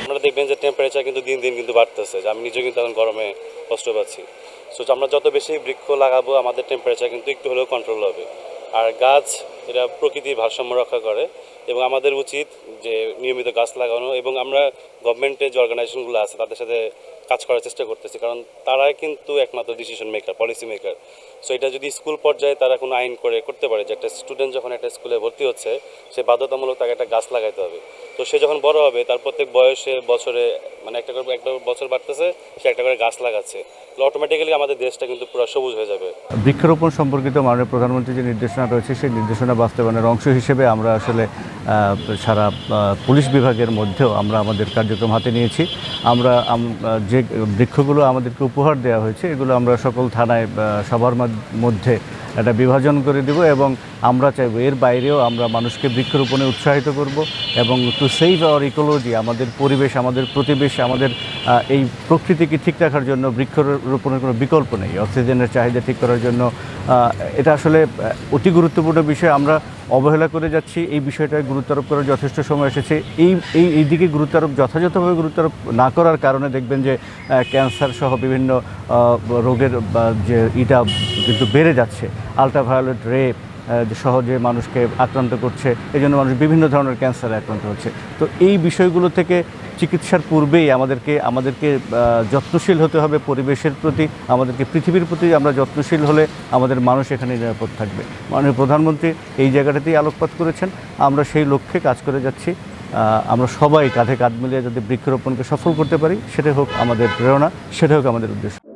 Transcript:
আপনারা দেখবেন যে টেম্পারেচার কিন্তু দিন দিন কিন্তু বাড়তেছে, যে আমি নিজেও কিন্তু এখন গরমে কষ্ট পাচ্ছি। সো আমরা যত বেশি বৃক্ষ লাগাবো আমাদের টেম্পারেচার কিন্তু একটু হলেও কন্ট্রোল হবে। আর গাছ এটা প্রকৃতির ভারসাম্য রক্ষা করে এবং আমাদের উচিত যে নিয়মিত গাছ লাগানো, এবং আমরা গভর্নমেন্টের যে অর্গানাইজেশনগুলো আছে তাদের সাথে কাজ করার চেষ্টা করতেছি, কারণ তারাই কিন্তু একমাত্র decision maker, policy maker. So এটা যদি স্কুল পর্যায়ে তারা কোনো আইন করতে পারে যে একটা স্টুডেন্ট যখন একটা স্কুলে ভর্তি হচ্ছে সে বাধ্যতামূলক তাকে একটা গাছ লাগাইতে হবে। তো সে যখন বড় হবে তার প্রত্যেক বছরে মানে একটা বছর বাড়তেছে, সে একটা করে গাছ লাগাচ্ছে, অটোমেটিক্যালি আমাদের দেশটা কিন্তু পুরো সবুজ হয়ে যাবে। বৃক্ষরোপণ সম্পর্কিত মাননীয় প্রধানমন্ত্রীর যে নির্দেশনা রয়েছে সেই নির্দেশনা বাস্তবায়নের অংশ হিসেবে আমরা আসলে সারা পুলিশ বিভাগের মধ্যেও আমরা আমাদের কার্যক্রম হাতে নিয়েছি। আমরা যে বৃক্ষগুলো আমাদেরকে উপহার দেওয়া হয়েছে এগুলো আমরা সকল থানায় সবার মধ্যে একটা বিভাজন করে দেব, এবং আমরা চাইব এর বাইরেও আমরা মানুষকে বৃক্ষরোপণে উৎসাহিত করব এবং টু সেভ আওয়ার ইকোলজি, আমাদের পরিবেশ, আমাদের প্রতিবেশ, আমাদের এই প্রকৃতিকে ঠিক রাখার জন্য বৃক্ষরোপণের কোনো বিকল্প নেই। অক্সিজেনের চাহিদা ঠিক করার জন্য এটা আসলে অতি গুরুত্বপূর্ণ বিষয়। আমরা অবহেলা করে যাচ্ছি, এই বিষয়টায় গুরুত্বারোপ করার যথেষ্ট সময় এসেছে। এই দিকে যথাযথভাবে গুরুত্বারোপ না করার কারণে দেখবেন যে ক্যান্সার সহ বিভিন্ন রোগের যে কিন্তু বেড়ে যাচ্ছে। আলট্রাভায়োলেট রে সহজে মানুষকে আক্রান্ত করছে, এই জন্য মানুষ বিভিন্ন ধরনের ক্যান্সারে আক্রান্ত হচ্ছে। তো এই বিষয়গুলো থেকে চিকিৎসার পূর্বেই আমাদেরকে যত্নশীল হতে হবে পরিবেশের প্রতি, আমাদেরকে পৃথিবীর প্রতি। আমরা যত্নশীল হলে আমাদের মানুষ এখানে নিরাপদ থাকবে। মাননীয় প্রধানমন্ত্রী এই জায়গাটাতেই আলোকপাত করেছেন, আমরা সেই লক্ষ্যে কাজ করে যাচ্ছি। আমরা সবাই কাঁধে কাঁধ মিলিয়ে যদি বৃক্ষরোপণকে সফল করতে পারি, সেটাই হোক আমাদের প্রেরণা, সেটাই হোক আমাদের উদ্দেশ্য।